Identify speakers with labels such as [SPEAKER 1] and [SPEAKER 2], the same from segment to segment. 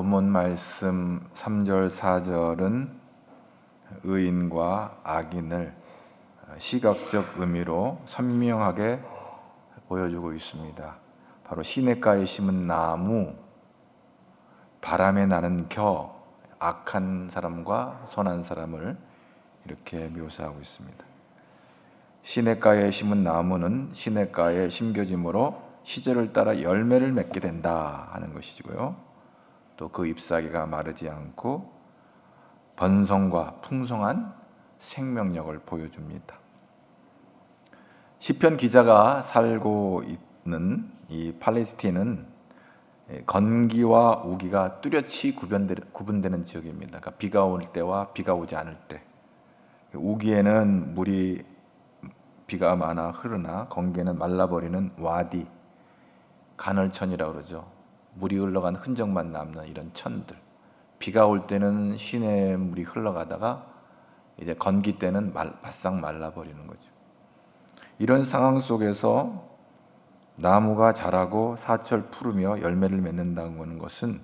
[SPEAKER 1] 본문 말씀 3절 4절은 의인과 악인을 시각적 의미로 선명하게 보여주고 있습니다. 바로 시냇가에 심은 나무, 바람에 나는 겨, 악한 사람과 선한 사람을 이렇게 묘사하고 있습니다. 시냇가에 심은 나무는 시냇가에 심겨짐으로 시절을 따라 열매를 맺게 된다 하는 것이고요. 또 그 잎사귀가 마르지 않고 번성과 풍성한 생명력을 보여줍니다. 시편 기자가 살고 있는 이 팔레스틴은 건기와 우기가 뚜렷이 구분되는 지역입니다. 그러니까 비가 올 때와 비가 오지 않을 때, 우기에는 물이 비가 많아 흐르나 건기에는 말라버리는 와디, 간헐천이라고 그러죠. 물이 흘러간 흔적만 남는 이런 천들. 비가 올 때는 시냇물이 흘러가다가 이제 건기 때는 바싹 말라버리는 거죠. 이런 상황 속에서 나무가 자라고 사철 푸르며 열매를 맺는다는 것은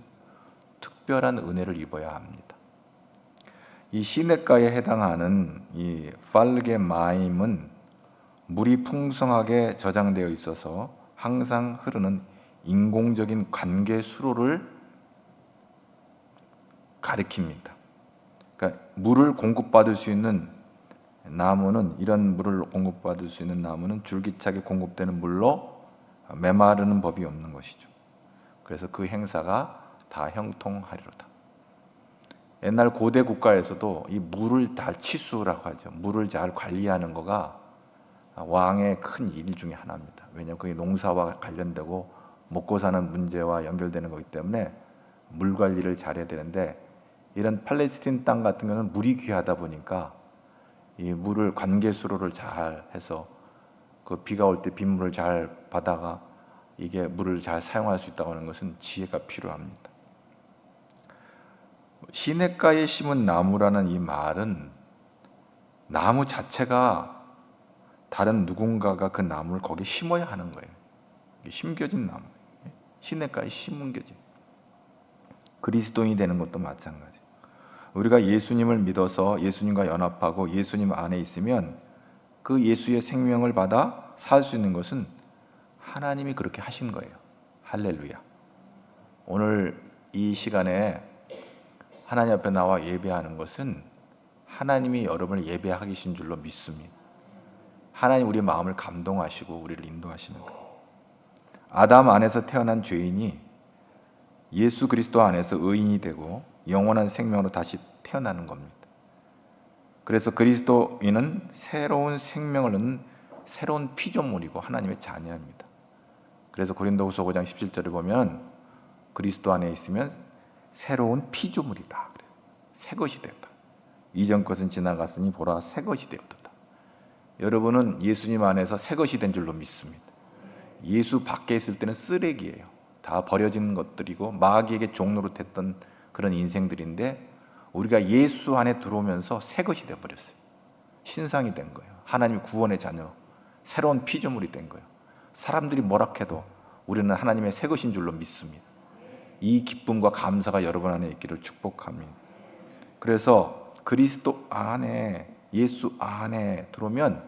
[SPEAKER 1] 특별한 은혜를 입어야 합니다. 이 시냇가에 해당하는 이 팔게마임은 물이 풍성하게 저장되어 있어서 항상 흐르는 인공적인 관계 수로를 가리킵니다. 그러니까 물을 공급받을 수 있는 나무는, 이런 물을 공급받을 수 있는 나무는 줄기차게 공급되는 물로 메마르는 법이 없는 것이죠. 그래서 그 행사가 다 형통하리로다. 옛날 고대 국가에서도 이 물을 잘 치수라고 하죠. 물을 잘 관리하는 거가 왕의 큰 일 중에 하나입니다. 왜냐하면 그게 농사와 관련되고 먹고 사는 문제와 연결되는 거기 때문에 물 관리를 잘해야 되는데, 이런 팔레스틴 땅 같은 경우는 물이 귀하다 보니까 이 물을 관계수로를 잘 해서 그 비가 올 때 빗물을 잘 받아가 이게 물을 잘 사용할 수 있다고 하는 것은 지혜가 필요합니다. 시냇가에 심은 나무라는 이 말은 나무 자체가 다른 누군가가 그 나무를 거기 심어야 하는 거예요. 심겨진 나무, 시냇가에 심겨진. 그리스도인이 되는 것도 마찬가지. 우리가 예수님을 믿어서 예수님과 연합하고 예수님 안에 있으면 그 예수의 생명을 받아 살 수 있는 것은 하나님이 그렇게 하신 거예요. 할렐루야. 오늘 이 시간에 하나님 앞에 나와 예배하는 것은 하나님이 여러분을 예배하기 신 줄로 믿습니다. 하나님 우리 마음을 감동하시고 우리를 인도하시는 거예요. 아담 안에서 태어난 죄인이 예수 그리스도 안에서 의인이 되고 영원한 생명으로 다시 태어나는 겁니다. 그래서 그리스도인은 새로운 생명을 얻는 새로운 피조물이고 하나님의 자녀입니다. 그래서 고린도후서 5장 17절을 보면 그리스도 안에 있으면 새로운 피조물이다. 새 것이 됐다. 이전 것은 지나갔으니 보라 새 것이 되었다. 여러분은 예수님 안에서 새 것이 된 줄로 믿습니다. 예수 밖에 있을 때는 쓰레기예요. 다 버려진 것들이고 마귀에게 종로로 됐던 그런 인생들인데, 우리가 예수 안에 들어오면서 새 것이 되어버렸어요. 신상이 된 거예요. 하나님 구원의 자녀, 새로운 피조물이 된 거예요. 사람들이 뭐라 해도 우리는 하나님의 새 것인 줄로 믿습니다. 이 기쁨과 감사가 여러분 안에 있기를 축복합니다. 그래서 그리스도 안에, 예수 안에 들어오면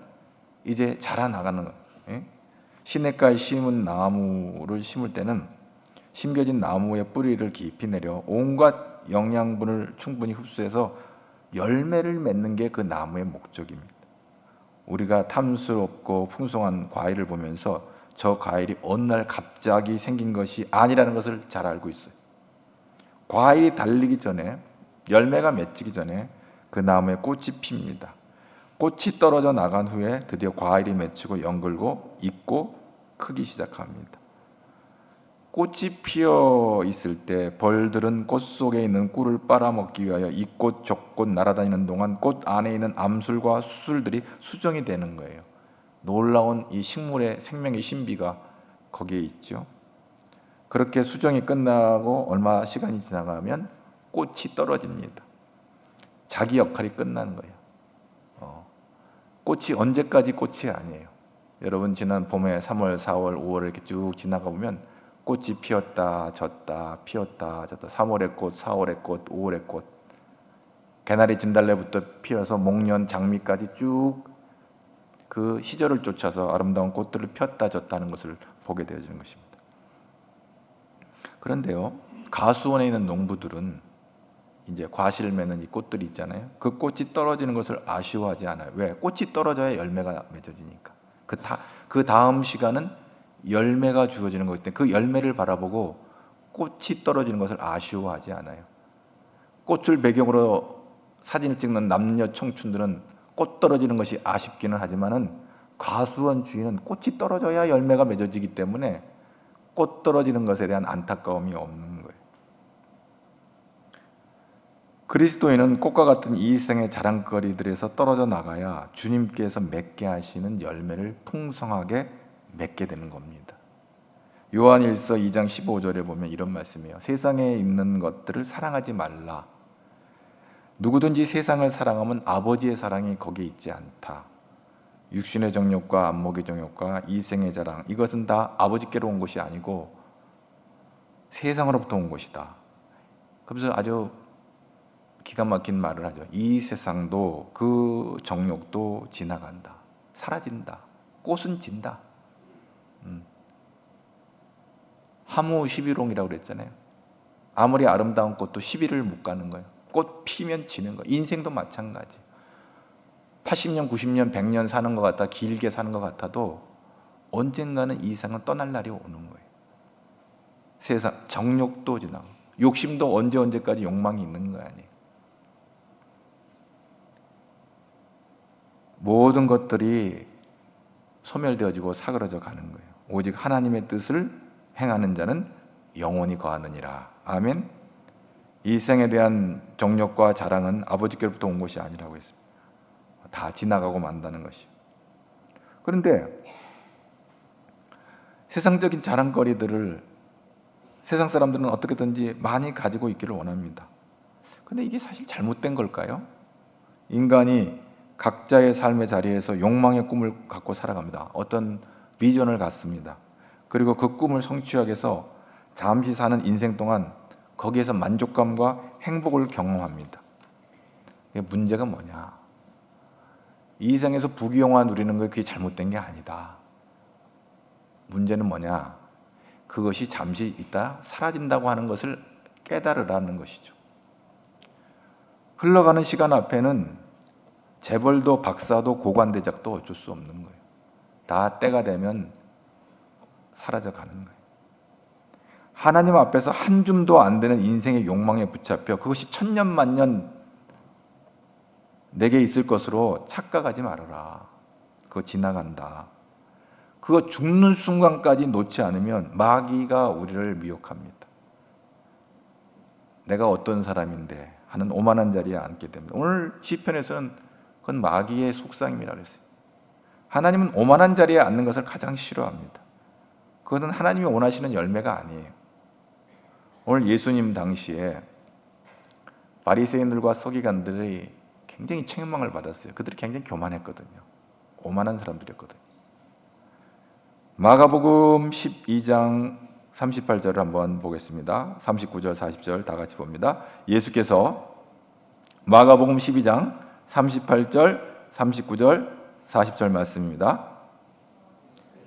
[SPEAKER 1] 이제 자라나가는 거예요. 시냇가에 심은 나무를 심을 때는 심겨진 나무의 뿌리를 깊이 내려 온갖 영양분을 충분히 흡수해서 열매를 맺는 게 그 나무의 목적입니다. 우리가 탐스럽고 풍성한 과일을 보면서 저 과일이 어느 날 갑자기 생긴 것이 아니라는 것을 잘 알고 있어요. 과일이 달리기 전에, 열매가 맺히기 전에 그 나무에 꽃이 핍니다. 꽃이 떨어져 나간 후에 드디어 과일이 맺히고 연글고 익고 크기 시작합니다. 꽃이 피어 있을 때 벌들은 꽃 속에 있는 꿀을 빨아먹기 위하여 이 꽃 저 꽃 날아다니는 동안 꽃 안에 있는 암술과 수술들이 수정이 되는 거예요. 놀라운 이 식물의 생명의 신비가 거기에 있죠. 그렇게 수정이 끝나고 얼마 시간이 지나가면 꽃이 떨어집니다. 자기 역할이 끝나는 거예요. 꽃이 언제까지 꽃이 아니에요. 여러분 지난 봄에 3월, 4월, 5월 이렇게 쭉 지나가 보면 꽃이 피었다 졌다 피었다 졌다. 3월의 꽃, 4월의 꽃, 5월의 꽃, 개나리 진달래부터 피어서 목련, 장미까지 쭉 그 시절을 쫓아서 아름다운 꽃들을 폈다 졌다는 것을 보게 되어지는 것입니다. 그런데요, 가수원에 있는 농부들은 이제 과실을 맺는 이 꽃들이 있잖아요. 그 꽃이 떨어지는 것을 아쉬워하지 않아요. 왜? 꽃이 떨어져야 열매가 맺어지니까. 그 다음 시간은 열매가 주어지는 거기 때문에 그 열매를 바라보고 꽃이 떨어지는 것을 아쉬워하지 않아요. 꽃을 배경으로 사진을 찍는 남녀 청춘들은 꽃 떨어지는 것이 아쉽기는 하지만은 과수원 주인은 꽃이 떨어져야 열매가 맺어지기 때문에 꽃 떨어지는 것에 대한 안타까움이 없는 거예요. 그리스도인은 꽃과 같은 이 생의 자랑거리들에서 떨어져 나가야 주님께서 맺게 하시는 열매를 풍성하게 맺게 되는 겁니다. 요한일서 2장 15절에 보면 이런 말씀이에요. 세상에 있는 것들을 사랑하지 말라. 누구든지 세상을 사랑하면 아버지의 사랑이 거기에 있지 않다. 육신의 정욕과 안목의 정욕과 이생의 자랑, 이것은 다 아버지께로 온 것이 아니고 세상으로부터 온 것이다. 그래서 아주 기가 막힌 말을 하죠. 이 세상도 그 정욕도 지나간다. 사라진다. 꽃은 진다. 하무 11홍이라고 그랬잖아요. 아무리 아름다운 꽃도 11을 못 가는 거예요. 꽃 피면 지는 거예요. 인생도 마찬가지. 80년, 90년, 100년 사는 것 같아, 길게 사는 것 같아도 언젠가는 이 세상은 떠날 날이 오는 거예요. 세상, 정욕도 지나고 욕심도 언제까지 욕망이 있는 거 아니에요. 모든 것들이 소멸되어지고 사그러져 가는 거예요. 오직 하나님의 뜻을 행하는 자는 영원히 거하느니라. 아멘. 이 생에 대한 정욕과 자랑은 아버지께로부터 온 것이 아니라고 했습니다. 다 지나가고 만다는 것이. 그런데 세상적인 자랑거리들을 세상 사람들은 어떻게든지 많이 가지고 있기를 원합니다. 근데 이게 사실 잘못된 걸까요? 인간이 각자의 삶의 자리에서 욕망의 꿈을 갖고 살아갑니다. 어떤 비전을 갖습니다. 그리고 그 꿈을 성취하기 위해서 잠시 사는 인생 동안 거기에서 만족감과 행복을 경험합니다. 문제가 뭐냐? 이 생에서 부귀영화 누리는 거 그게 잘못된 게 아니다. 문제는 뭐냐? 그것이 잠시 있다 사라진다고 하는 것을 깨달으라는 것이죠. 흘러가는 시간 앞에는 재벌도 박사도 고관대작도 어쩔 수 없는 거예요. 다 때가 되면 사라져 가는 거예요. 하나님 앞에서 한 줌도 안 되는 인생의 욕망에 붙잡혀 그것이 천년만년 내게 있을 것으로 착각하지 말아라. 그거 지나간다. 그거 죽는 순간까지 놓지 않으면 마귀가 우리를 미혹합니다. 내가 어떤 사람인데 하는 오만한 자리에 앉게 됩니다. 오늘 시편에서는 그건 마귀의 속상임이라고 했어요. 하나님은 오만한 자리에 앉는 것을 가장 싫어합니다. 그것은 하나님이 원하시는 열매가 아니에요. 오늘 예수님 당시에 바리새인들과 서기관들이 굉장히 책망을 받았어요. 그들이 굉장히 교만했거든요. 오만한 사람들이었거든요. 마가복음 12장 38절을 한번 보겠습니다. 39절, 40절 다 같이 봅니다. 예수께서 마가복음 12장 38절, 39절, 40절 말씀입니다.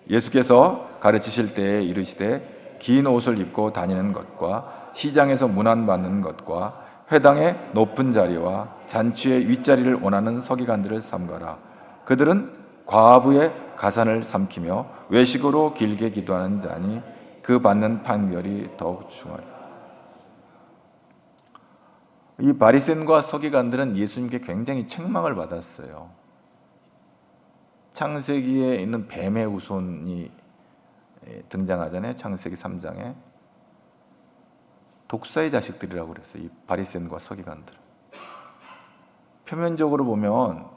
[SPEAKER 1] 예수께서 가르치실 때에 이르시되 긴 옷을 입고 다니는 것과 시장에서 문안받는 것과 회당의 높은 자리와 잔치의 윗자리를 원하는 서기관들을 삼가라. 그들은 과부의 가산을 삼키며 외식으로 길게 기도하는 자니 그 받는 판결이 더욱 중하리. 이 바리새인과 서기관들은 예수님께 굉장히 책망을 받았어요. 창세기에 있는 뱀의 후손이 등장하잖아요. 창세기 3장에 독사의 자식들이라고 그랬어요. 이 바리새인과 서기관들. 표면적으로 보면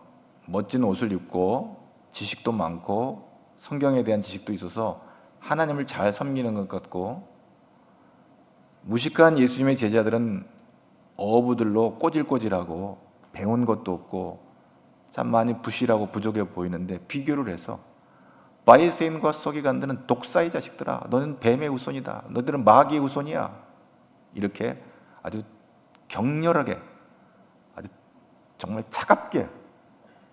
[SPEAKER 1] 멋진 옷을 입고 지식도 많고 성경에 대한 지식도 있어서 하나님을 잘 섬기는 것 같고, 무식한 예수님의 제자들은 어부들로 꼬질꼬질하고 배운 것도 없고 참 많이 부실하고 부족해 보이는데 비교를 해서 바리새인과 서기관들은 독사의 자식들아, 너는 뱀의 후손이다, 너희들은 마귀의 후손이야. 이렇게 아주 격렬하게, 아주 정말 차갑게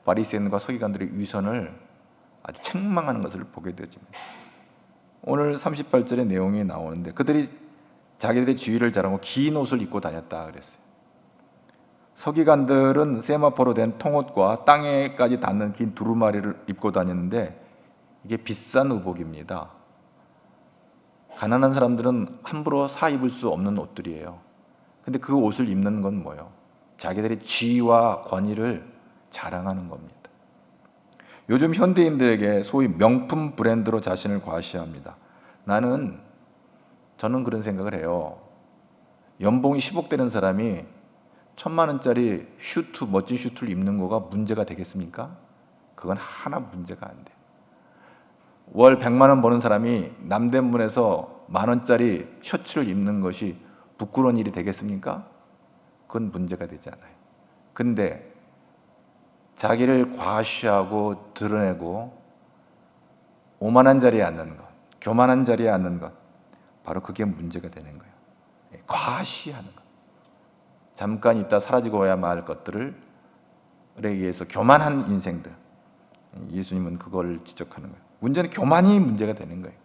[SPEAKER 1] 바리새인과 서기관들의 위선을 아주 책망하는 것을 보게 되어집니다. 오늘 38절의 내용이 나오는데 그들이 자기들의 지위를 자랑하고 긴 옷을 입고 다녔다 그랬어요. 서기관들은 세마포로 된 통옷과 땅에까지 닿는 긴 두루마리를 입고 다녔는데 이게 비싼 의복입니다. 가난한 사람들은 함부로 사 입을 수 없는 옷들이에요. 근데 그 옷을 입는 건 뭐예요? 자기들의 지위와 권위를 자랑하는 겁니다. 요즘 현대인들에게 소위 명품 브랜드로 자신을 과시합니다. 저는 그런 생각을 해요. 연봉이 10억 되는 사람이 1,000만 원짜리 슈트, 멋진 슈트를 입는 거가 문제가 되겠습니까? 그건 하나 문제가 안 돼요. 월 100만 원 버는 사람이 남대문에서 10,000원짜리 셔츠를 입는 것이 부끄러운 일이 되겠습니까? 그건 문제가 되지 않아요. 근데 자기를 과시하고 드러내고 오만한 자리에 앉는 것, 교만한 자리에 앉는 것, 바로 그게 문제가 되는 거예요. 과시하는 것. 잠깐 있다 사라지고 와야 말 것들에 의해서 교만한 인생들. 예수님은 그걸 지적하는 거예요. 문제는 교만이 문제가 되는 거예요.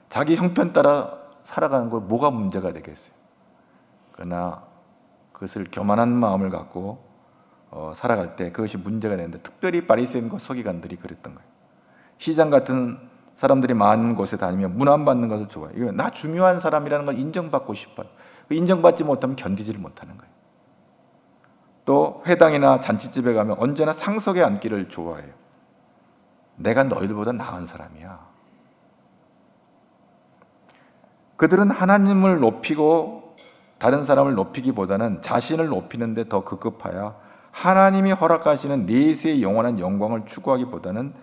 [SPEAKER 1] 자기 형편 따라 살아가는 걸 뭐가 문제가 되겠어요. 그러나 그것을 교만한 마음을 갖고 살아갈 때 그것이 문제가 되는데, 특별히 바리새인과 서기관들이 그랬던 거예요. 시장 같은 사람들이 많은 곳에 다니면 문안받는 것을 좋아해요. 나 중요한 사람이라는 걸 인정받고 싶어요. 인정받지 못하면 견디지를 못하는 거예요. 또 회당이나 잔치집에 가면 언제나 상석에 앉기를 좋아해요. 내가 너희들보다 나은 사람이야. 그들은 하나님을 높이고 다른 사람을 높이기보다는 자신을 높이는 데 더 급급하여 하나님이 허락하시는 내세의 영원한 영광을 추구하기보다는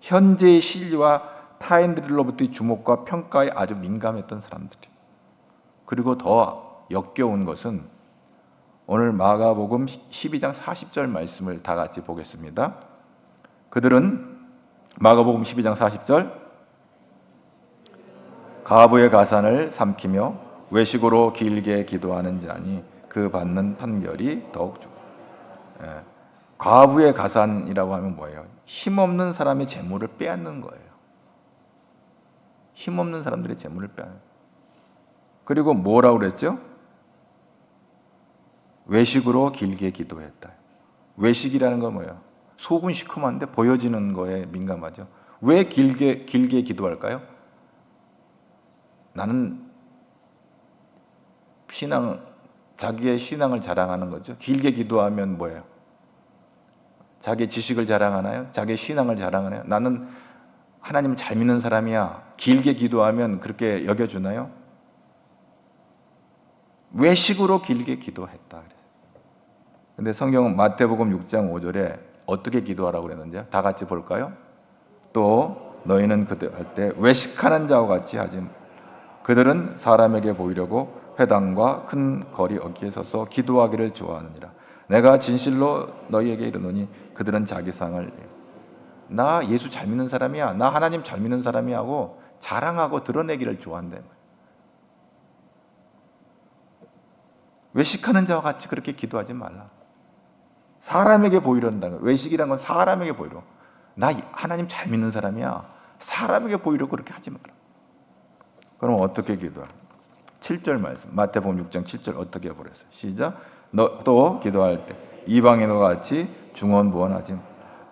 [SPEAKER 1] 현재의 시리와 타인들로부터의 주목과 평가에 아주 민감했던 사람들이에요. 그리고 더 역겨운 것은 오늘 마가복음 12장 40절 말씀을 다 같이 보겠습니다. 그들은 마가복음 12장 40절, 가부의 가산을 삼키며 외식으로 길게 기도하는 자니 그 받는 판결이 더욱 좋다. 과부의 가산이라고 하면 뭐예요? 힘없는 사람의 재물을 빼앗는 거예요. 힘없는 사람들의 재물을 빼앗는. 그리고 뭐라고 그랬죠? 외식으로 길게 기도했다. 외식이라는 건 뭐예요? 속은 시커먼데 보여지는 거에 민감하죠. 왜 길게 기도할까요? 나는 자기의 신앙을 자랑하는 거죠. 길게 기도하면 뭐예요? 자기의 지식을 자랑하나요? 자기의 신앙을 자랑하나요? 나는 하나님을 잘 믿는 사람이야. 길게 기도하면 그렇게 여겨주나요? 외식으로 길게 기도했다. 근데 성경은 마태복음 6장 5절에 어떻게 기도하라고 그랬는지요? 다 같이 볼까요? 또 너희는 그들 할 때 외식하는 자와 같이 하지 마. 그들은 사람에게 보이려고 회당과 큰 거리 어귀에 서서 기도하기를 좋아하느니라. 내가 진실로 너희에게 이르노니 그들은 자기 상을 나 예수 잘 믿는 사람이야, 나 하나님 잘 믿는 사람이야 하고 자랑하고 드러내기를 좋아한다. 외식하는 자와 같이 그렇게 기도하지 말라. 사람에게 보이려는 외식이란 건 사람에게 보이려. 나 하나님 잘 믿는 사람이야. 사람에게 보이려고 그렇게 하지 마라. 그럼 어떻게 기도하? 7절 말씀. 마태복음 6장 7절 어떻게 보랬어요? 시작. 너 또 기도할 때 이방인과 같이 중언부언하지 마.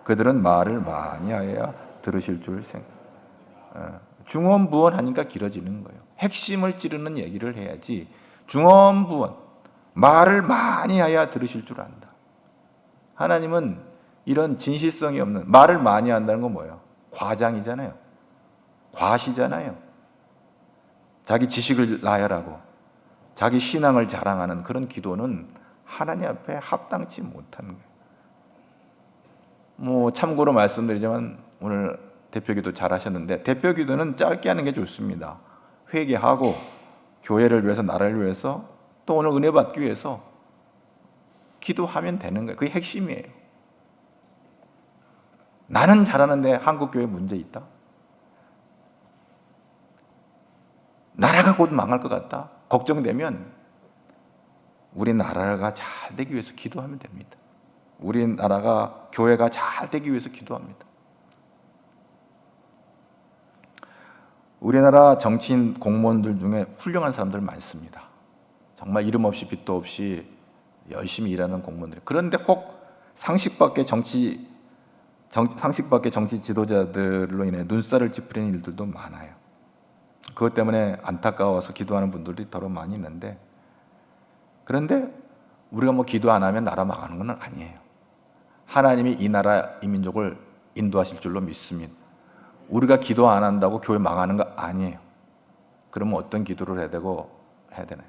[SPEAKER 1] 그들은 말을 많이 하여야 들으실 줄 생각. 중언부언하니까 길어지는 거예요. 핵심을 찌르는 얘기를 해야지. 중언부언 말을 많이 해야 들으실 줄 안다. 하나님은 이런 진실성이 없는 말을 많이 한다는 건 뭐예요? 과장이잖아요. 과시잖아요. 자기 지식을 나열하고 자기 신앙을 자랑하는 그런 기도는 하나님 앞에 합당치 못한 거예요. 참고로 말씀드리자면 오늘 대표기도 잘 하셨는데 대표기도는 짧게 하는 게 좋습니다. 회개하고 교회를 위해서 나라를 위해서 또 오늘 은혜 받기 위해서 기도하면 되는 거예요. 그게 핵심이에요. 나는 잘하는데 한국교회 문제 있다? 나라가 곧 망할 것 같다? 걱정되면 우리나라가 잘 되기 위해서 기도하면 됩니다. 우리나라가, 교회가 잘 되기 위해서 기도합니다. 우리나라 정치인 공무원들 중에 훌륭한 사람들 많습니다. 정말 이름 없이 빚도 없이 열심히 일하는 공무원들. 그런데 혹 상식밖의 정치 지도자들로 인해 눈살을 찌푸리는 일들도 많아요. 그것 때문에 안타까워서 기도하는 분들이 더러 많이 있는데, 그런데 우리가 뭐 기도 안 하면 나라 망하는 건 아니에요. 하나님이 이 나라, 이 민족을 인도하실 줄로 믿습니다. 우리가 기도 안 한다고 교회 망하는 거 아니에요. 그러면 어떤 기도를 해야 되나요?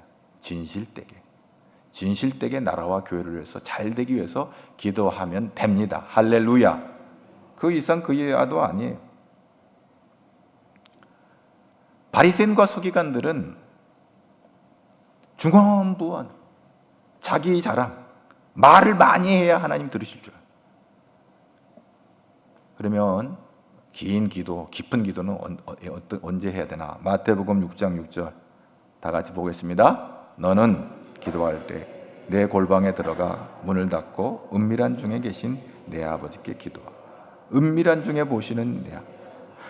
[SPEAKER 1] 진실되게 나라와 교회를 위해서 잘 되기 위해서 기도하면 됩니다. 할렐루야. 그 이상 그 이하도 아니에요. 바리새인과 서기관들은 중언부언, 자기 자랑, 말을 많이 해야 하나님 들으실 줄 알아요. 그러면 긴 기도, 깊은 기도는 언제 해야 되나? 마태복음 6장 6절 다 같이 보겠습니다. 너는 기도할 때 내 골방에 들어가 문을 닫고 은밀한 중에 계신 내 아버지께 기도하라. 은밀한 중에 보시는 내 아버지.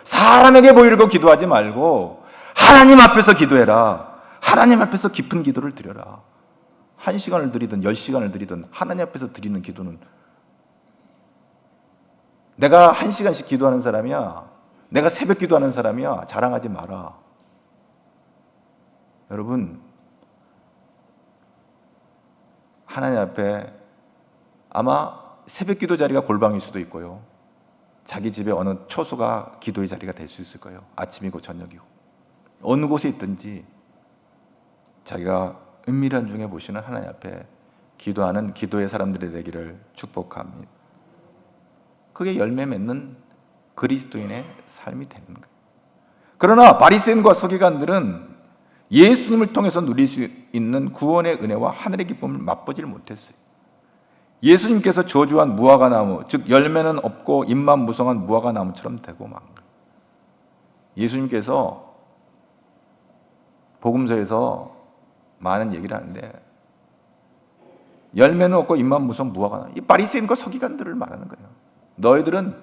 [SPEAKER 1] 사람에게 보이려고 기도하지 말고 하나님 앞에서 기도해라. 하나님 앞에서 깊은 기도를 드려라. 1시간을 드리든 10시간을 드리든 하나님 앞에서 드리는 기도는, 내가 1시간씩 기도하는 사람이야, 내가 새벽 기도하는 사람이야, 자랑하지 마라. 여러분, 하나님 앞에 아마 새벽 기도 자리가 골방일 수도 있고요, 자기 집에 어느 초소가 기도의 자리가 될 수 있을 거예요. 아침이고 저녁이고 어느 곳에 있든지 자기가 은밀한 중에 보시는 하나님 앞에 기도하는 기도의 사람들이 되기를 축복합니다. 그게 열매 맺는 그리스도인의 삶이 되는 거예요. 그러나 바리새인과 서기관들은 예수님을 통해서 누릴 수 있는 구원의 은혜와 하늘의 기쁨을 맛보질 못했어요. 예수님께서 저주한 무화과나무, 즉 열매는 없고 잎만 무성한 무화과나무처럼 되고 만 거예요. 예수님께서 복음서에서 많은 얘기를 하는데, 열매는 없고 잎만 무성한 무화과나무, 이 바리새인과 서기관들을 말하는 거예요. 너희들은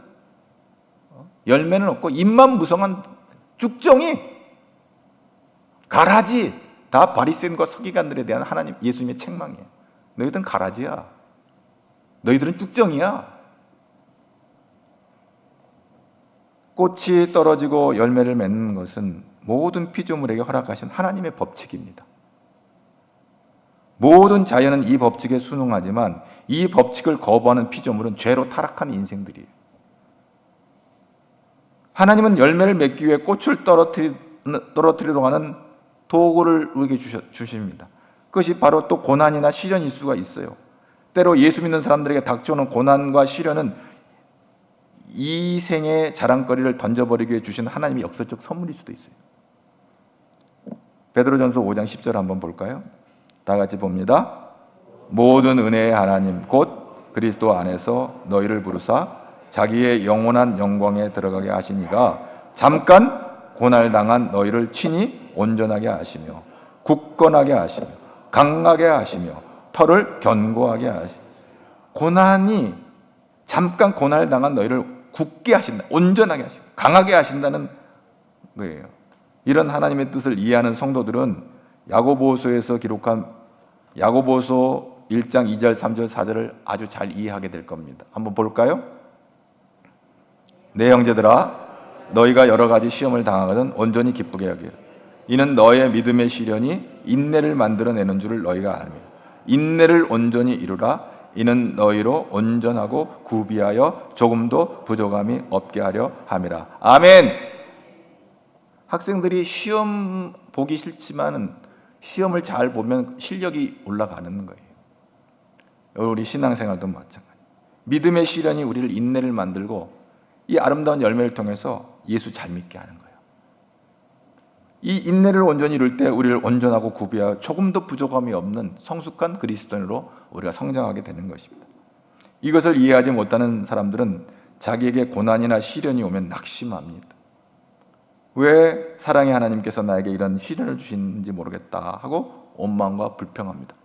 [SPEAKER 1] 열매는 없고 잎만 무성한 쭉정이, 가라지, 다 바리새인과 서기관들에 대한 하나님 예수님의 책망이에요. 너희들은 가라지야. 너희들은 쭉정이야. 꽃이 떨어지고 열매를 맺는 것은 모든 피조물에게 허락하신 하나님의 법칙입니다. 모든 자연은 이 법칙에 순응하지만 이 법칙을 거부하는 피조물은 죄로 타락한 인생들이에요. 하나님은 열매를 맺기 위해 꽃을 떨어뜨리도록 하는 도구를 우리에게 주십니다. 그것이 바로 또 고난이나 시련일 수가 있어요. 때로 예수 믿는 사람들에게 닥쳐오는 고난과 시련은 이 생의 자랑거리를 던져버리기 위해 주신 하나님의 역설적 선물일 수도 있어요. 베드로전서 5장 10절 한번 볼까요? 다 같이 봅니다. 모든 은혜의 하나님 곧 그리스도 안에서 너희를 부르사 자기의 영원한 영광에 들어가게 하시니가 잠깐 고난당한 너희를 친히 온전하게 하시며 굳건하게 하시며 강하게 하시며 털을 견고하게 하시며, 고난이 잠깐 고난을 당한 너희를 굳게 하신다, 온전하게 하신다, 강하게 하신다는 거예요. 이런 하나님의 뜻을 이해하는 성도들은 야고보서에서 기록한 야고보서 1장 2절 3절 4절을 아주 잘 이해하게 될 겁니다. 한번 볼까요? 내 형제들아 너희가 여러 가지 시험을 당하거든 온전히 기쁘게 여기라. 이는 너의 믿음의 시련이 인내를 만들어내는 줄을 너희가 알며 인내를 온전히 이루라. 이는 너희로 온전하고 구비하여 조금도 부족함이 없게 하려 함이라. 아멘. 학생들이 시험 보기 싫지만 시험을 잘 보면 실력이 올라가는 거예요. 우리 신앙생활도 마찬가지. 믿음의 시련이 우리를 인내를 만들고 이 아름다운 열매를 통해서 예수 잘 믿게 하는 거예요. 이 인내를 온전히 이룰 때 우리를 온전하고 구비하여 조금도 부족함이 없는 성숙한 그리스도인으로 우리가 성장하게 되는 것입니다. 이것을 이해하지 못하는 사람들은 자기에게 고난이나 시련이 오면 낙심합니다. 왜 사랑의 하나님께서 나에게 이런 시련을 주시는지 모르겠다 하고 원망과 불평합니다.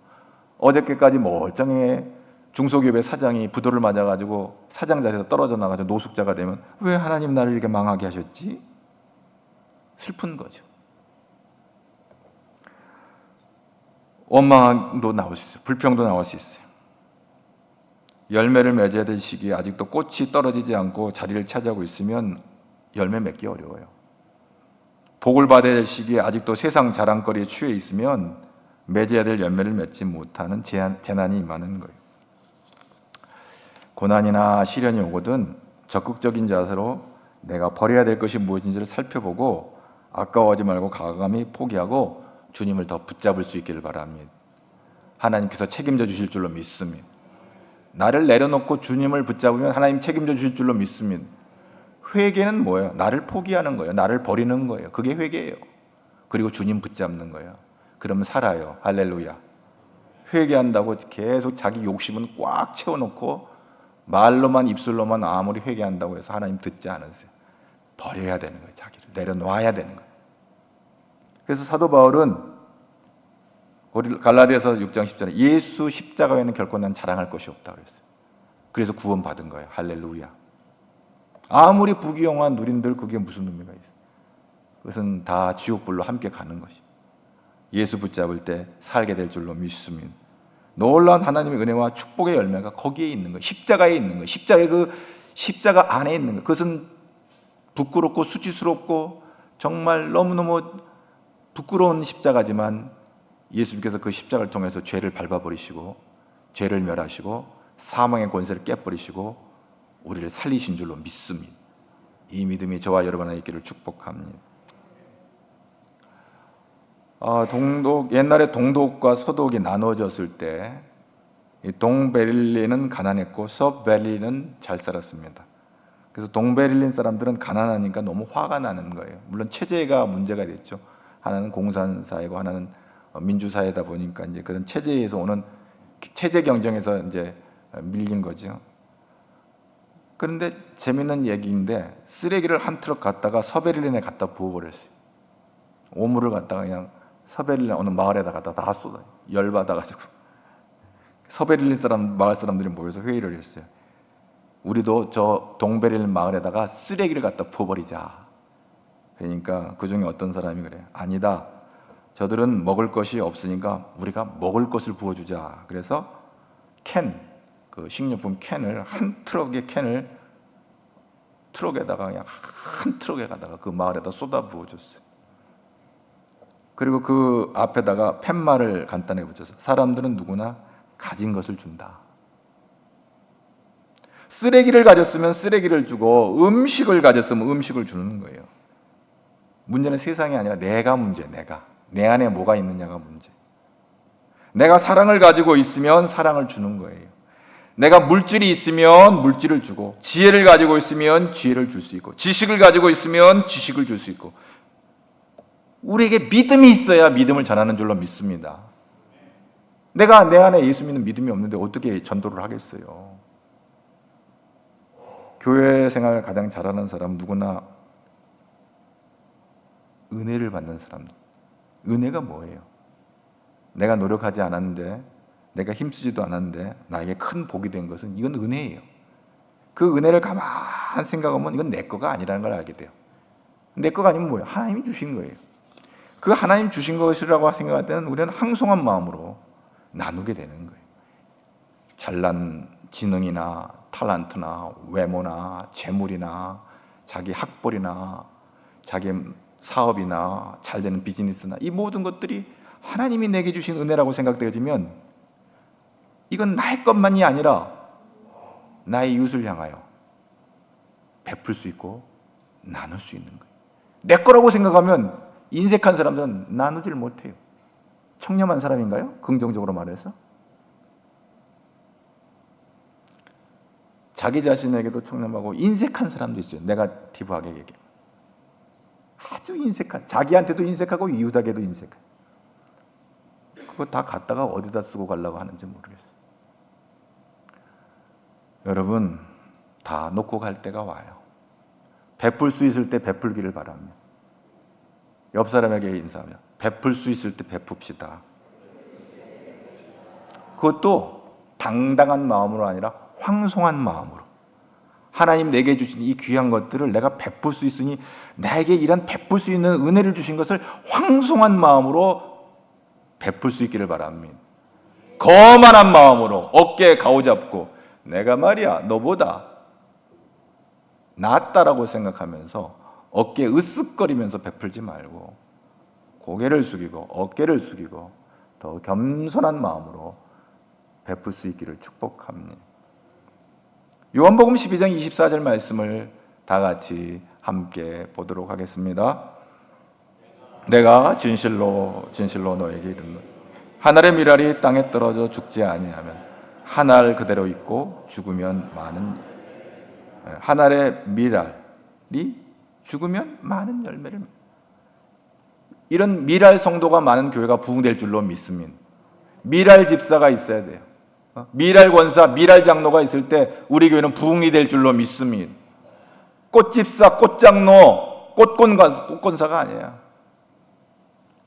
[SPEAKER 1] 어저께까지 멀쩡해 중소기업의 사장이 부도를 맞아가지고 사장 자리에서 떨어져 나가지고 노숙자가 되면 왜 하나님 나를 이렇게 망하게 하셨지? 슬픈 거죠. 원망도 나올 수 있어요. 불평도 나올 수 있어요. 열매를 맺어야 될 시기에 아직도 꽃이 떨어지지 않고 자리를 차지하고 있으면 열매 맺기 어려워요. 복을 받아야 될 시기에 아직도 세상 자랑거리에 취해 있으면 맺어야 될 열매를 맺지 못하는 재난이 임하는 거예요. 고난이나 시련이 오거든 적극적인 자세로 내가 버려야 될 것이 무엇인지를 살펴보고 아까워하지 말고 과감히 포기하고 주님을 더 붙잡을 수 있기를 바랍니다. 하나님께서 책임져 주실 줄로 믿습니다. 나를 내려놓고 주님을 붙잡으면 하나님 책임져 주실 줄로 믿습니다. 회개는 뭐예요? 나를 포기하는 거예요. 나를 버리는 거예요. 그게 회개예요. 그리고 주님 붙잡는 거예요. 그러면 살아요. 할렐루야. 회개한다고 계속 자기 욕심은 꽉 채워놓고 말로만 입술로만 아무리 회개한다고 해서 하나님 듣지 않으세요. 버려야 되는 거예요. 자기를 내려놔야 되는 거예요. 그래서 사도 바울은 갈라디아서 6장 10절에 예수 십자가 외에는 결코 난 자랑할 것이 없다 그랬어요. 그래서 구원받은 거예요. 할렐루야. 아무리 부귀영화 누린들 그게 무슨 의미가 있어요? 그것은 다 지옥불로 함께 가는 것이. 예수 붙잡을 때 살게 될 줄로 믿습니다. 놀라운 하나님의 은혜와 축복의 열매가 거기에 있는 거예요. 십자가에 있는 거예요. 십자가 안에 있는 거예요. 그것은 부끄럽고 수치스럽고 정말 너무너무 부끄러운 십자가지만 예수님께서 그 십자가를 통해서 죄를 밟아버리시고 죄를 멸하시고 사망의 권세를 깨버리시고 우리를 살리신 줄로 믿습니다. 이 믿음이 저와 여러분 안에 있기를 축복합니다. 옛날에 동독과 서독이 나눠졌을 때 동베를린은 가난했고 서베를린은 잘 살았습니다. 그래서 동베를린 사람들은 가난하니까 너무 화가 나는 거예요. 물론 체제가 문제가 됐죠. 하나는 공산사회고 하나는 민주사회다 보니까 이제 그런 체제에서 오는 체제 경쟁에서 이제 밀린 거죠. 그런데 재밌는 얘기인데 쓰레기를 한 트럭 갖다가 서베를린에 갖다 부어버렸어요. 오물을 갖다가 그냥 서베를린 어느 마을에다가 다 쏟아요. 열받아가지고 서베를린 마을 사람들이 모여서 회의를 했어요. 우리도 저 동베를린 마을에다가 쓰레기를 갖다 부어버리자. 그러니까 그 중에 어떤 사람이 그래요. 아니다. 저들은 먹을 것이 없으니까 우리가 먹을 것을 부어주자. 그래서 그 식료품 캔을 한 트럭의 캔을 트럭에다가 그냥 한 트럭에 가다가 그 마을에다 쏟아 부어줬어요. 그리고 그 앞에다가 팻말을 간단하게 붙여서 사람들은 누구나 가진 것을 준다. 쓰레기를 가졌으면 쓰레기를 주고 음식을 가졌으면 음식을 주는 거예요. 문제는 세상이 아니라 내가 문제, 내 안에 뭐가 있느냐가 문제. 내가 사랑을 가지고 있으면 사랑을 주는 거예요. 내가 물질이 있으면 물질을 주고 지혜를 가지고 있으면 지혜를 줄 수 있고 지식을 가지고 있으면 지식을 줄 수 있고 우리에게 믿음이 있어야 믿음을 전하는 줄로 믿습니다. 내가 내 안에 예수 믿는 믿음이 없는데 어떻게 전도를 하겠어요? 교회 생활을 가장 잘하는 사람 누구나 은혜를 받는 사람. 은혜가 뭐예요? 내가 노력하지 않았는데 내가 힘쓰지도 않았는데 나에게 큰 복이 된 것은 이건 은혜예요. 그 은혜를 가만히 생각하면 이건 내 거가 아니라는 걸 알게 돼요. 내 거가 아니면 뭐예요? 하나님이 주신 거예요. 그 하나님 주신 것이라고 생각할 때는 우리는 항송한 마음으로 나누게 되는 거예요. 잘난 지능이나 탤런트나 외모나 재물이나 자기 학벌이나 자기 사업이나 잘되는 비즈니스나 이 모든 것들이 하나님이 내게 주신 은혜라고 생각되어지면 이건 나의 것만이 아니라 나의 이웃을 향하여 베풀 수 있고 나눌 수 있는 거예요. 내 거라고 생각하면 인색한 사람들은 나누질 못해요. 청렴한 사람인가요? 긍정적으로 말해서 자기 자신에게도 청렴하고 인색한 사람도 있어요. 네거티브하게 얘기해. 아주 인색한, 자기한테도 인색하고 이웃에게도 인색한. 그거 다 갖다가 어디다 쓰고 가려고 하는지 모르겠어요. 여러분, 다 놓고 갈 때가 와요. 베풀 수 있을 때 베풀기를 바랍니다. 옆 사람에게 인사하며 베풀 수 있을 때 베풉시다. 그것도 당당한 마음으로 아니라 황송한 마음으로. 하나님 내게 주신 이 귀한 것들을 내가 베풀 수 있으니 나에게 이런 베풀 수 있는 은혜를 주신 것을 황송한 마음으로 베풀 수 있기를 바랍니다. 거만한 마음으로 어깨에 가오잡고 내가 말이야 너보다 낫다라고 생각하면서 어깨에 으쓱거리면서 베풀지 말고 고개를 숙이고 어깨를 숙이고 더 겸손한 마음으로 베풀 수 있기를 축복합니다. 요한복음 12장 24절 말씀을 다 같이 함께 보도록 하겠습니다. 내가 진실로 진실로 너에게 이르노니 한 알의 밀알이 땅에 떨어져 죽지 아니하면 한 알 그대로 있고 죽으면 많은 한 알의 밀알이 죽으면 많은 열매를. 이런 밀알 성도가 많은 교회가 부흥될 줄로 믿습니다. 밀알 집사가 있어야 돼요. 밀알 권사, 밀알 장로가 있을 때 우리 교회는 부흥이 될 줄로 믿습니다. 꽃집사, 꽃장로, 꽃권사가 아니에요.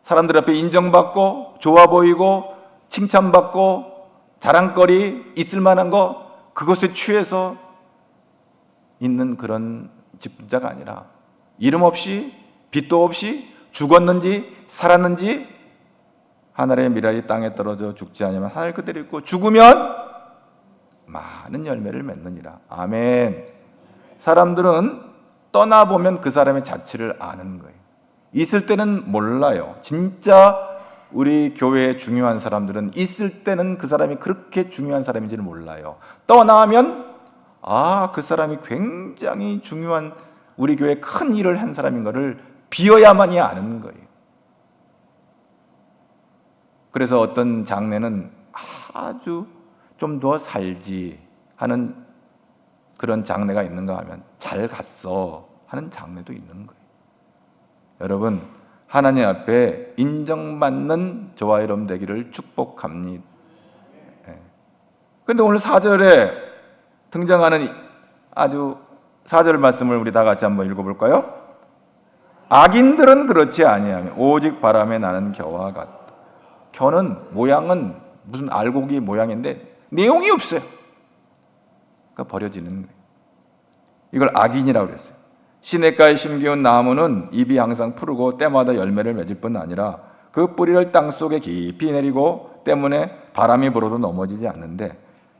[SPEAKER 1] 사람들 앞에 인정받고 좋아 보이고 칭찬받고 자랑거리 있을 만한 거 그것에 취해서 있는 그런 집자가 아니라 이름 없이 빚도 없이 죽었는지 살았는지 하늘의 밀알이 땅에 떨어져 죽지 않으면 하늘 그대로 있고 죽으면 많은 열매를 맺느니라. 아멘. 사람들은 떠나보면 그 사람의 자취를 아는 거예요. 있을 때는 몰라요. 진짜 우리 교회에 중요한 사람들은 있을 때는 그 사람이 그렇게 중요한 사람인지를 몰라요. 떠나면 그 사람이 굉장히 중요한 우리 교회에 큰 일을 한 사람인 것을 비어야만이 아는 거예요. 그래서 어떤 장례는 아주 좀 더 살지 하는 그런 장례가 있는가 하면 잘 갔어 하는 장례도 있는 거예요. 여러분 하나님 앞에 인정받는 저와 여러분 되기를 축복합니다. 그런데 오늘 4절에 등장하는 아주 4절 말씀을 우리 다 같이 한번 읽어볼까요? 악인들은 그렇지 아니하며 오직 바람에 나는 겨와 같다. 겨는 모양은 무슨 알곡이 모양인데 내용이 없어요. 그러니까 버려지는 거예요. 이걸 악인이라고 그랬어요. 시냇가에 심기운 나무는 잎이 항상 푸르고 때마다 열매를 맺을 뿐 아니라 그 뿌리를 땅속에 깊이 내리고 때문에 바람이 불어도 넘어지지 않는데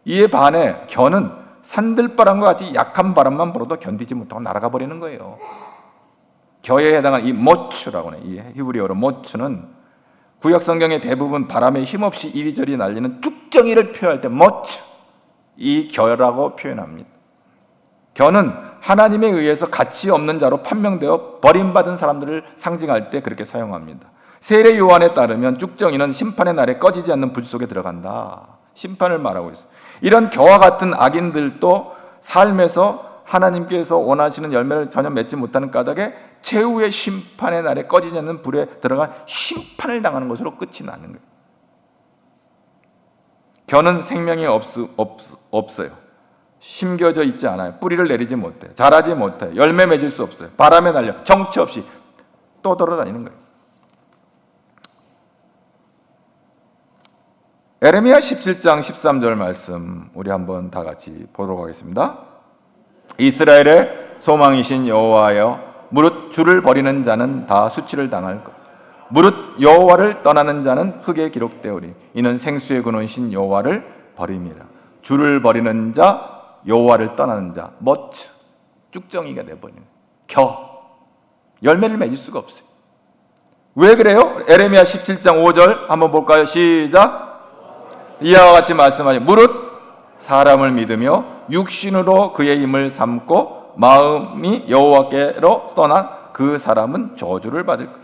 [SPEAKER 1] 이에 반해 겨는 산들바람과 같이 약한 바람만 불어도 견디지 못하고 날아가 버리는 거예요. 겨에 해당하는 이 모추라고 하는 이 히브리어로 모추는 구약 성경의 대부분 바람에 힘없이 이리저리 날리는 쭉정이를 표현할 때 모추, 이 겨라고 표현합니다. 겨는 하나님에 의해서 가치 없는 자로 판명되어 버림받은 사람들을 상징할 때 그렇게 사용합니다. 세례 요한에 따르면 쭉정이는 심판의 날에 꺼지지 않는 불 속에 들어간다. 심판을 말하고 있어요. 이런 겨와 같은 악인들도 삶에서 하나님께서 원하시는 열매를 전혀 맺지 못하는 까닭에 최후의 심판의 날에 꺼지지 않는 불에 들어간 심판을 당하는 것으로 끝이 나는 거예요. 겨는 생명이 없어요. 심겨져 있지 않아요. 뿌리를 내리지 못해. 자라지 못해. 열매 맺을 수 없어요. 바람에 날려 정처 없이 떠돌아다니는 거예요. 에레미야 17장 13절 말씀 우리 한번 다 같이 보도록 하겠습니다. 이스라엘의 소망이신 여호와여 무릇 주를 버리는 자는 다 수치를 당할 것 무릇 여호와를 떠나는 자는 흙에 기록되오리 이는 생수의 근원이신 여호와를 버림이라. 주를 버리는 자 여호와를 떠나는 자 머츠 쭉정이가 돼버리는 겨 열매를 맺을 수가 없어요. 왜 그래요? 에레미야 17장 5절 한번 볼까요? 시작. 이와 같이 말씀하시오. 무릇 사람을 믿으며 육신으로 그의 힘을 삼고 마음이 여호와께로 떠난 그 사람은 저주를 받을 것.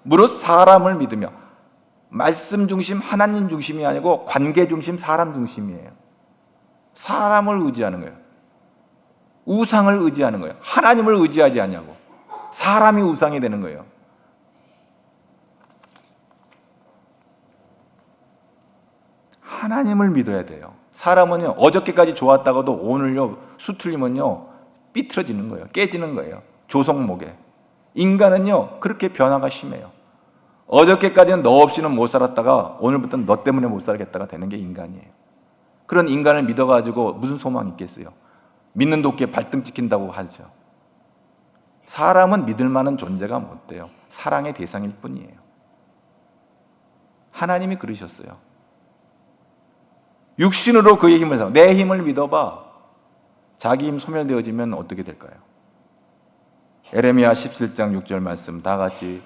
[SPEAKER 1] 무릇 사람을 믿으며 말씀 중심 하나님 중심이 아니고 관계 중심 사람 중심이에요. 사람을 의지하는 거예요. 우상을 의지하는 거예요. 하나님을 의지하지 않냐고. 사람이 우상이 되는 거예요. 하나님을 믿어야 돼요. 사람은요, 어저께까지 좋았다가도 오늘요, 수틀리면요, 삐뚤어지는 거예요. 깨지는 거예요. 조성목에. 인간은요, 그렇게 변화가 심해요. 어저께까지는 너 없이는 못 살았다가 오늘부터는 너 때문에 못 살겠다가 되는 게 인간이에요. 그런 인간을 믿어가지고 무슨 소망이 있겠어요? 믿는 도끼에 발등 찍힌다고 하죠. 사람은 믿을 만한 존재가 못 돼요. 사랑의 대상일 뿐이에요. 하나님이 그러셨어요. 육신으로 그의 힘을 사. 내 힘을 믿어봐. 자기 힘 소멸되어지면 어떻게 될까요? 에레미야 17장 6절 말씀 다 같이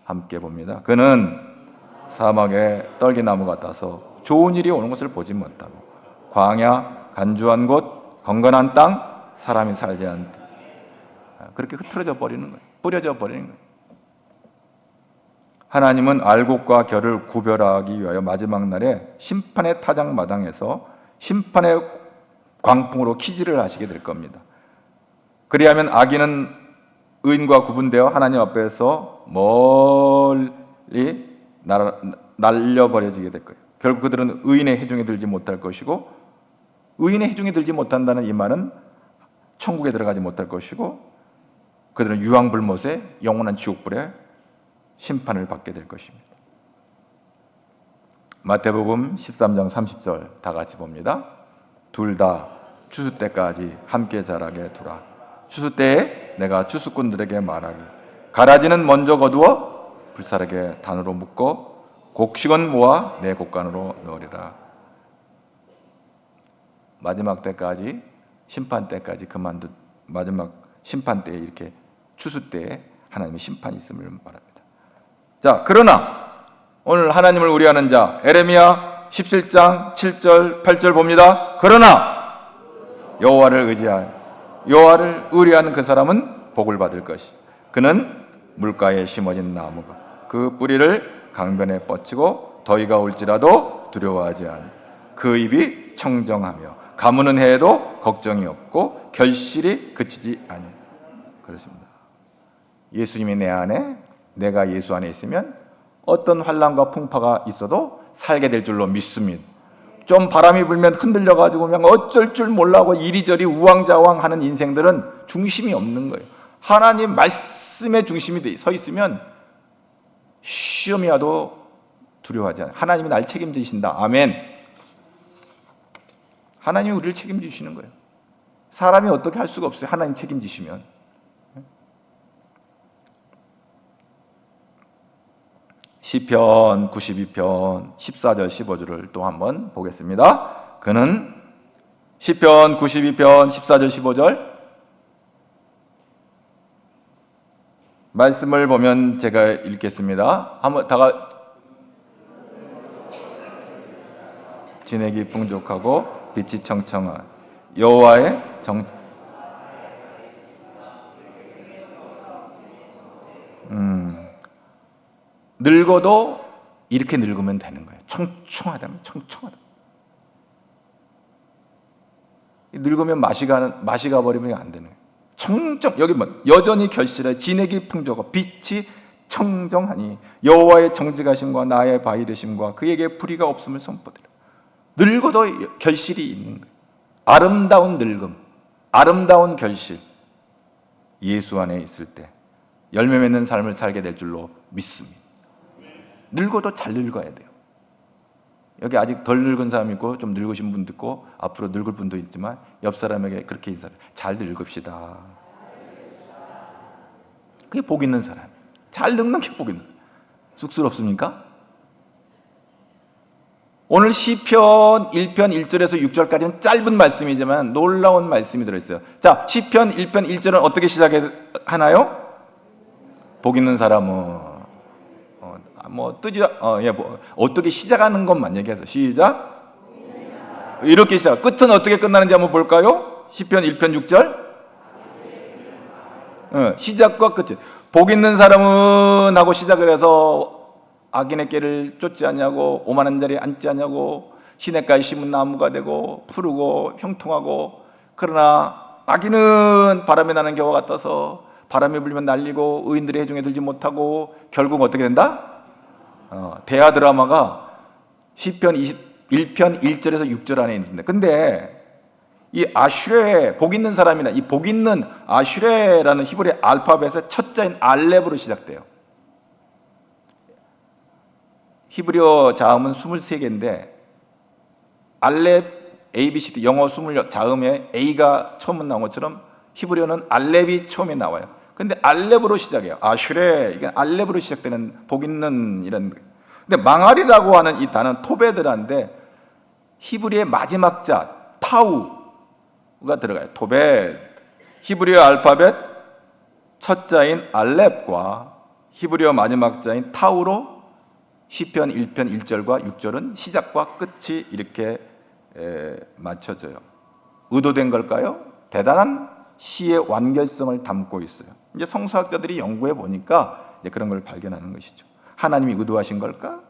[SPEAKER 1] 함께 봅니다. 그는 사막의 떨기나무 같아서 좋은 일이 오는 것을 보지 못하고 광야 간주한 곳 건건한 땅 사람이 살지 않는 그렇게 흐트러져 버리는 거예요. 뿌려져 버리는 거예요. 하나님은 알곡과 결을 구별하기 위하여 마지막 날에 심판의 타작마당에서 심판의 광풍으로 키질을 하시게 될 겁니다. 그리하면 악인은 의인과 구분되어 하나님 앞에서 멀리 날려버려지게 될 거예요. 결국 그들은 의인의 해중에 들지 못할 것이고, 의인의 해중에 들지 못한다는 이 말은 천국에 들어가지 못할 것이고, 그들은 유황불못에 영원한 지옥불에 심판을 받게 될 것입니다. 마태복음 13장 30절 다 같이 봅니다. 둘 다 추수 때까지 함께 자라게 두라. 추수 때에 내가 추수꾼들에게 말하기 가라지는 먼저 거두어 불사르게 단으로 묶고 곡식은 모아 내 곡간으로 넣으리라. 마지막 때까지 심판 때까지 마지막 심판 때에 이렇게 추수 때에 하나님의 심판이 있음을 말합니다. 자, 그러나 오늘 하나님을 우려하는 자 에레미야 17장 7절 8절 봅니다. 그러나 여호와를 의뢰하는 그 사람은 복을 받을 것이. 그는 물가에 심어진 나무가 그 뿌리를 강변에 뻗치고 더위가 올지라도 두려워하지 않으니 그 입이 청정하며 가무는 해에도 걱정이 없고 결실이 그치지 아니. 그렇습니다. 예수님이 내 안에, 내가 예수 안에 있으면 어떤 환난과 풍파가 있어도 살게 될 줄로 믿습니다. 좀 바람이 불면 흔들려가지고 그냥 어쩔 줄 몰라고 이리저리 우왕좌왕하는 인생들은 중심이 없는 거예요. 하나님 말씀의 중심이 서 있으면 시험이 와도 두려워하지 않아요. 하나님이 날 책임지신다. 아멘. 하나님이 우리를 책임지시는 거예요. 사람이 어떻게 할 수가 없어요. 하나님 책임지시면. 시편 92편 14절 15절을 또 한번 보겠습니다. 그는 시편 92편 14절 15절 말씀을 보면 제가 읽겠습니다. 한번 다가 진액이 풍족하고 빛이 청청한 여호와의 늙어도 이렇게 늙으면 되는 거예요. 청청하다면 청청하다. 늙으면 맛이 가버리면 안 되는 거예요. 청정, 여기 뭐 여전히 결실해 진액이 풍족하고 빛이 청정하니 여호와의 정직하심과 나의 바위 되심과 그에게 불의가 없음을 선포드려. 늙어도 결실이 있는 거예요. 아름다운 늙음, 아름다운 결실. 예수 안에 있을 때 열매 맺는 삶을 살게 될 줄로 믿습니다. 늙어도 잘 늙어야 돼요. 여기 아직 덜 늙은 사람이 있고 좀 늙으신 분도 있고 앞으로 늙을 분도 있지만 옆 사람에게 그렇게 인사를, 잘 늙읍시다. 그게 복 있는 사람. 잘 늙는 게 복 있는 사람. 쑥스럽습니까? 오늘 시편 1편 1절에서 6절까지는 짧은 말씀이지만 놀라운 말씀이 들어있어요. 자, 시편 1편 1절은 어떻게 시작하나요? 복 있는 사람은 어떻게 시작하는 것만 얘기해서 시작. 이렇게 시작. 끝은 어떻게 끝나는지 한번 볼까요? 시편 1편 6절. 시작과 끝이. 복 있는 사람은 하고 시작을 해서 악인의 길을 쫓지 않냐고, 오만한 자리에 앉지 않냐고, 시냇가에 심은 나무가 되고 푸르고 형통하고, 그러나 악인은 바람에 나는 겨와 같아서 바람이 불면 날리고 의인들의 해중에 들지 못하고 결국 어떻게 된다? 대하 드라마가 시편 1편 1절에서 6절 안에 있는데, 근데 이 아슈레, 복 있는 사람이나 이 복 있는 아슈레라는 히브리 알파벳의 첫 자인 알렙으로 시작돼요. 히브리어 자음은 23개인데 알렙, ABCD, 영어 20 자음에 A가 처음 나온 것처럼 히브리어는 알렙이 처음에 나와요. 근데 알렙으로 시작해요. 아슈레, 이게 알렙으로 시작되는 복 있는 이런. 근데 망할이라고 하는 이 단어는 토베드라인데 히브리의 마지막 자 타우가 들어가요. 토베드. 히브리어 알파벳 첫 자인 알렙과 히브리어 마지막 자인 타우로 시편 1편 1절과 6절은 시작과 끝이 이렇게 맞춰져요. 의도된 걸까요? 대단한 시의 완결성을 담고 있어요. 이제 성서학자들이 연구해 보니까 이제 그런 걸 발견하는 것이죠. 하나님이 의도하신 걸까?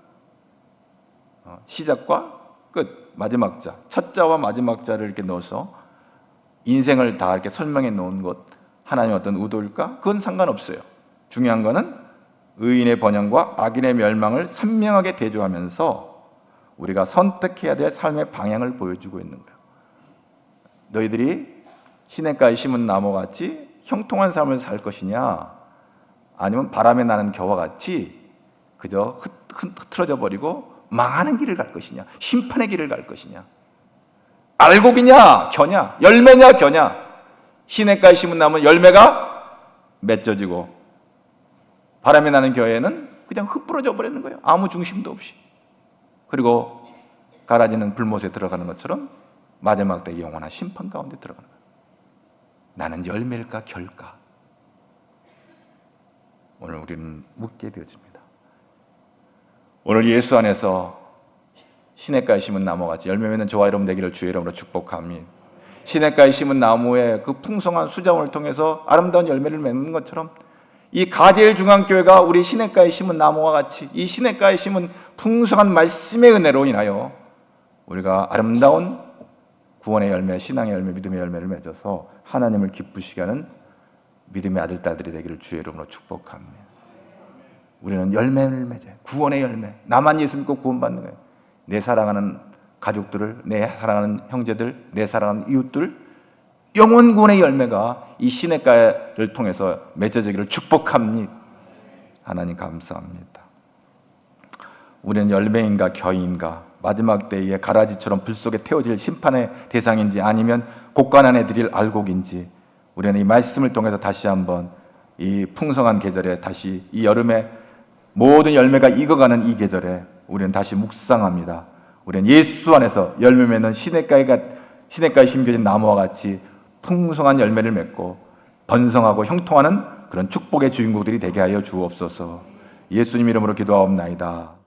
[SPEAKER 1] 시작과 끝, 마지막 자, 첫 자와 마지막 자를 이렇게 넣어서 인생을 다 이렇게 설명해 놓은 것, 하나님의 어떤 의도일까? 그건 상관없어요. 중요한 거는 의인의 번영과 악인의 멸망을 선명하게 대조하면서 우리가 선택해야 될 삶의 방향을 보여주고 있는 거예요. 너희들이 시냇가에 심은 나무같이 형통한 삶을 살 것이냐, 아니면 바람에 나는 겨와 같이 그저 흐트러져 버리고 망하는 길을 갈 것이냐, 심판의 길을 갈 것이냐, 알곡이냐 겨냐, 열매냐 겨냐. 시냇가에 심은 나무는 열매가 맺어지고 바람에 나는 겨에는 그냥 흩뿌러져 버리는 거예요. 아무 중심도 없이. 그리고 갈아지는 불못에 들어가는 것처럼 마지막 때 영원한 심판 가운데 들어가는 거예요. 나는 열매일까 결까? 오늘 우리는 묻게 되어집니다. 오늘 예수 안에서 시냇가에 심은 나무같이 열매 맺는 저와 여러분 되기를 주의 이름으로 축복합니다. 시냇가에 심은 나무의 그 풍성한 수자원을 통해서 아름다운 열매를 맺는 것처럼 이 가제일 중앙교회가 우리 시냇가에 심은 나무와 같이 이 시냇가에 심은 풍성한 말씀의 은혜로 인하여 우리가 아름다운 구원의 열매, 신앙의 열매, 믿음의 열매를 맺어서 하나님을 기쁘시게 하는 믿음의 아들, 딸들이 되기를 주의 이름으로 축복합니다. 우리는 열매를 맺어요. 구원의 열매. 나만 예수 믿고 구원받는 거예요. 내 사랑하는 가족들을, 내 사랑하는 형제들, 내 사랑하는 이웃들, 영원 구원의 열매가 이 시냇가를 통해서 맺어지기를 축복합니다. 하나님 감사합니다. 우리는 열매인가 겨인가, 마지막 때에 가라지처럼 불 속에 태워질 심판의 대상인지 아니면 곡간안에 드릴 알곡인지, 우리는 이 말씀을 통해서 다시 한번 이 풍성한 계절에, 다시 이 여름에 모든 열매가 익어가는 이 계절에 우리는 다시 묵상합니다. 우리는 예수 안에서 열매 맺는 시냇가에 심겨진 나무와 같이 풍성한 열매를 맺고 번성하고 형통하는 그런 축복의 주인공들이 되게 하여 주옵소서. 예수님 이름으로 기도하옵나이다.